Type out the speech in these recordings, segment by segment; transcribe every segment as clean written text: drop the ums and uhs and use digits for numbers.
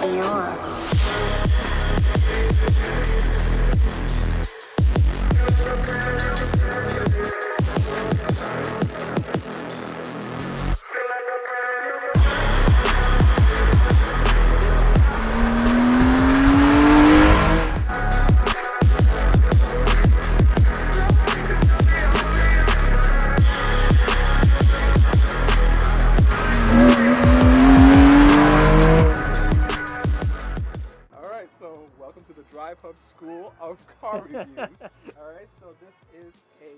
KeyAura. School of car reviews. Alright, so this is a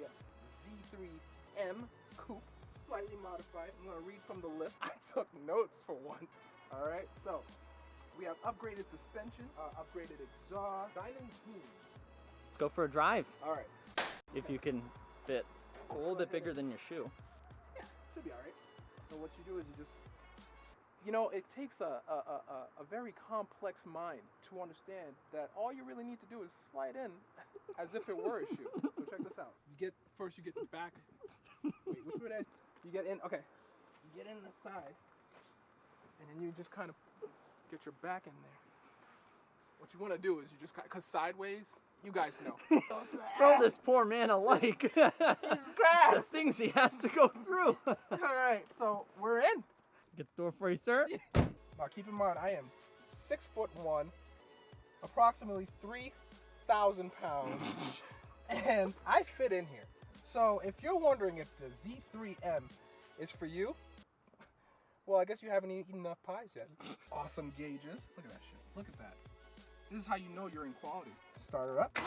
Z3M coupe, slightly modified. I'm going to read from the list. I took notes for once. Alright, so we have upgraded suspension, upgraded exhaust, dining room. Let's go for a drive. Alright. If you can fit. It's a little bit bigger than your shoe. Yeah, should be alright. So what you do is you just, you know, it takes a very complex mind to understand that all you really need to do is slide in as if it were a shoe. So check this out. First you get the back. Wait, which way did you get in? Okay. You get in the side, and then you just kind of get your back in there. What you want to do is you just, because sideways, you guys know. Throw this poor man a like. Jesus Christ! The things he has to go through. Alright, so we're in. Get the door for you, sir. Now keep in mind, I am 6'1", approximately 3,000 pounds, and I fit in here. So if you're wondering if the Z3M is for you, well, I guess you haven't eaten enough pies yet. Awesome gauges. Look at that shit. Look at that. This is how you know you're in quality. Start her up.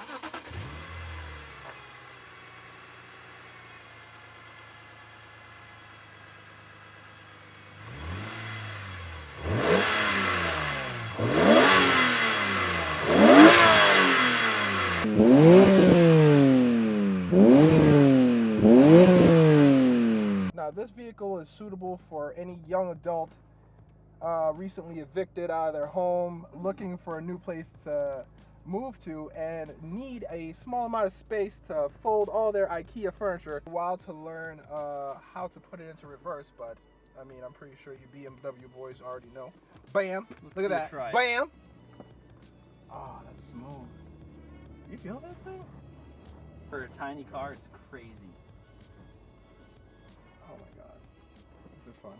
Now this vehicle is suitable for any young adult recently evicted out of their home, looking for a new place to move to, and need a small amount of space to fold all their IKEA furniture. A while to learn how to put it into reverse, but I mean, I'm pretty sure you BMW boys already know. Bam! Look at that. Try. Bam! Oh, that's smooth. You feel this thing? For a tiny car, it's crazy. Oh my god. This is fun.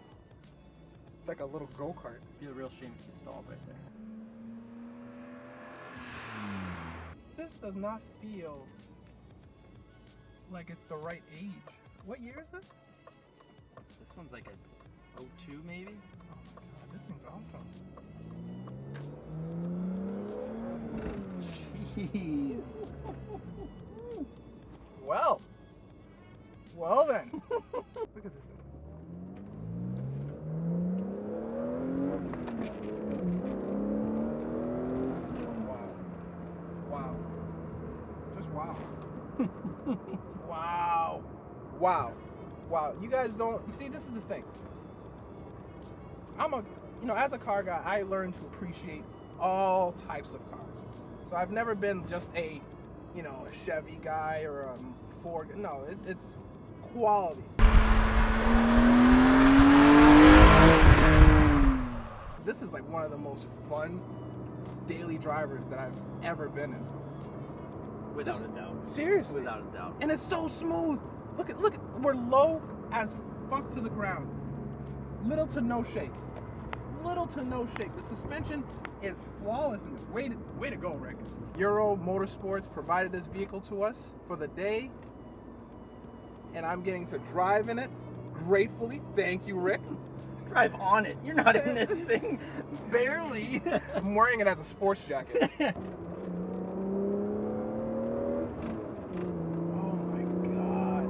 It's like a little go-kart. It'd be a real shame if you stalled right there. This does not feel like it's the right age. What year is this? This one's like a 02 maybe? Oh my god, this thing's awesome. Jeez. Well then. Look at this thing. Wow. Just wow. Wow. You guys don't, you see, this is the thing. As a car guy, I learned to appreciate all types of cars. So I've never been just a Chevy guy or a Ford. No, it's quality. This is like one of the most fun daily drivers that I've ever been in. Without a doubt. Seriously. Without a doubt. And it's so smooth. Look at, we're low as fuck to the ground. Little to no shake. The suspension is flawless in this. Way to go, Rick. Euro Motorsports provided this vehicle to us for the day, and I'm getting to drive in it gratefully. Thank you, Rick. Drive on it. You're not in this thing. Barely. I'm wearing it as a sports jacket. Oh my god.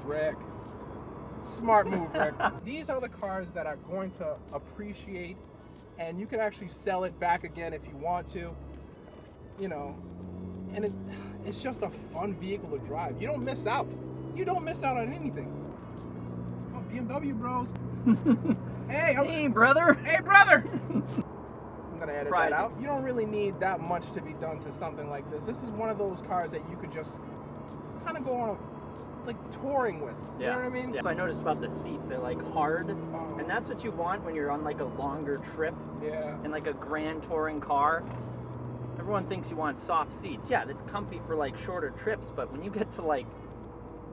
Rick. Smart move, Rick. These are the cars that are going to appreciate, and you can actually sell it back again if you want to, and it's just a fun vehicle to drive. You don't miss out. On anything. Oh, BMW bros. Hey, brother. Hey, brother. I'm gonna edit that out. You don't really need that much to be done to something like this. This is one of those cars that you could just kind of go on a, like, touring with. You know what I mean? Yeah. I noticed about the seats, they're like hard, and that's what you want when you're on like a longer trip. Yeah. In like a grand touring car. Everyone thinks you want soft seats. Yeah, that's comfy for like shorter trips, but when you get to like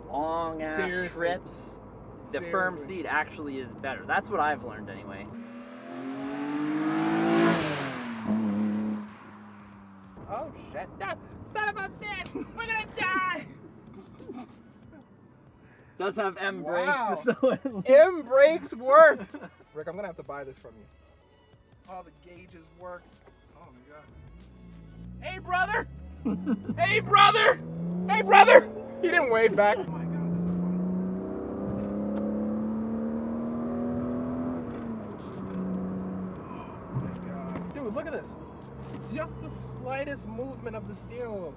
long ass trips, the firm seat actually is better. That's what I've learned anyway. Oh shit! Son of a bitch! We're gonna die! Does have M brakes. Wow. So M brakes work! Rick, I'm gonna have to buy this from you. All the gauges work. Oh my god. Hey brother! Hey brother! Hey brother! He didn't wave back. Oh my god, this is fun. Oh my god. Dude, look at this. Just the slightest movement of the steering wheels.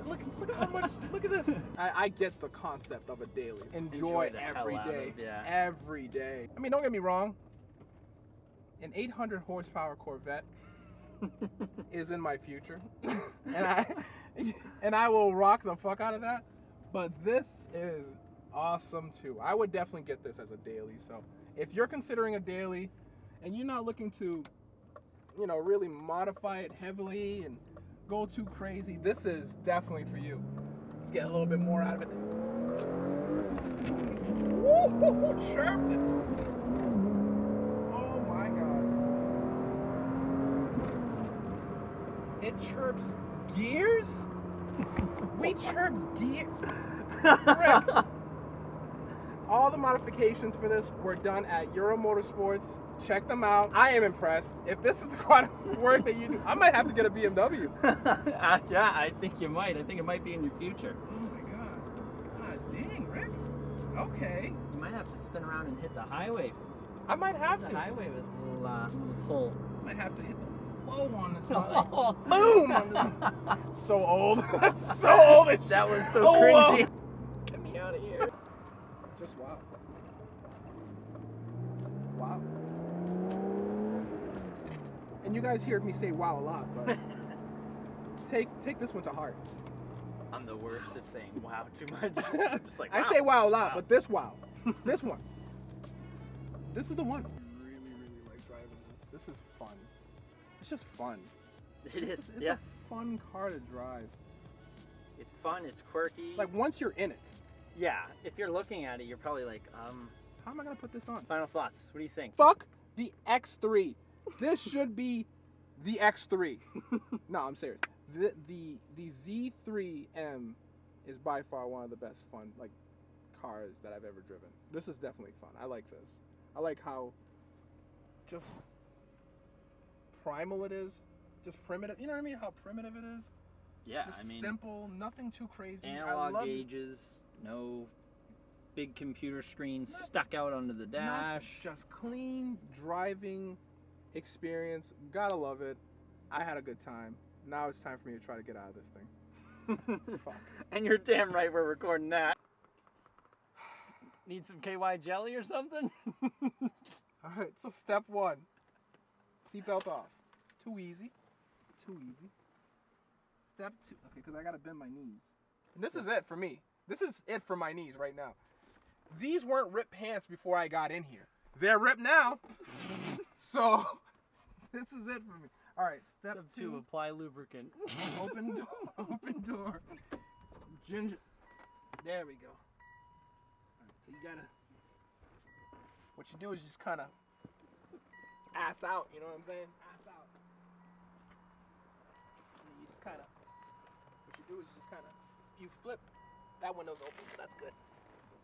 Look how much, look at this. I get the concept of a daily. Enjoy every day. Every day. I mean, don't get me wrong. An 800 horsepower Corvette is in my future. and I will rock the fuck out of that. But this is awesome too. I would definitely get this as a daily. So if you're considering a daily and you're not looking to, you know, really modify it heavily and go too crazy, this is definitely for you. Let's get a little bit more out of it. Woo! Chirped it. Oh my god. It chirps gears? We chirps gears. Rick. All the modifications for this were done at Euro Motorsports. Check them out. I am impressed. If this is the kind of work that you do, I might have to get a BMW. Yeah, I think you might. I think it might be in your future. Oh my god. God dang, Rick. Okay. You might have to spin around and hit the highway. I might have to. The highway with a little pull. I might have to hit the whoa on this one. Boom! On this. So old. That's so old. That was so cringy. Whoa. Get me out of here. Just wow. Wow. And you guys heard me say wow a lot, but take this one to heart. I'm the worst at saying wow too much. I'm just like, wow. I say wow a lot, but this wow. This one. This is the one. I really, really like driving this. This is fun. It's just fun. It is, it's a fun car to drive. It's fun, it's quirky. Like once you're in it. Yeah, if you're looking at it, you're probably like, how am I gonna put this on? Final thoughts, what do you think? Fuck the X3. This should be the X3. No, I'm serious. The Z3M is by far one of the best fun cars that I've ever driven. This is definitely fun. I like this. I like how just primal it is. Just primitive. You know what I mean? How primitive it is. Yeah, just I mean, simple, nothing too crazy. Analog gauges, no big computer screen stuck out onto the dash. Just clean driving experience. Gotta love it. I had a good time. Now it's time for me to try to get out of this thing. Fuck. And you're damn right we're recording that. Need some KY jelly or something? Alright, so step one. Seatbelt off. Too easy. Too easy. Step two. Okay, because I gotta bend my knees. And this is it for me. This is it for my knees right now. These weren't ripped pants before I got in here. They're ripped now. So, this is it for me. Alright, step two. Apply lubricant. Open door. Open door. Ginger. There we go. Alright, so you gotta. What you do is just kind of ass out, you know what I'm saying? Ass out. And then you just kind of. What you do is just kind of. You flip. That window's open, so that's good.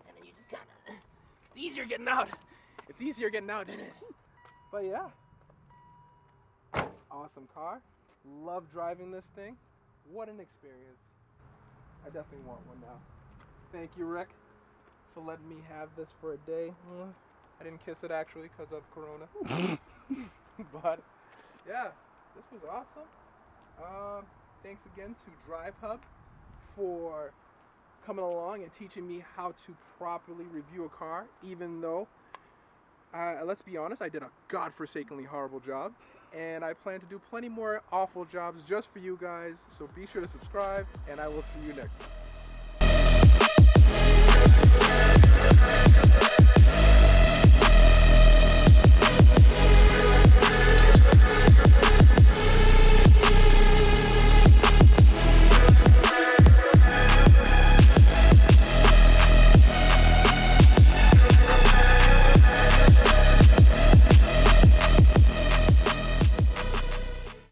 And then you just kind of. It's easier getting out. It's easier getting out, isn't it? But yeah. Awesome car. Love driving this thing. What an experience. I definitely want one now. Thank you, Rick, for letting me have this for a day. I didn't kiss it actually because of Corona. But yeah, this was awesome. Thanks again to Drive Hub for coming along and teaching me how to properly review a car, even though let's be honest, I did a godforsakenly horrible job. and I plan to do plenty more awful jobs just for you guys. So be sure to subscribe, and I will see you next time.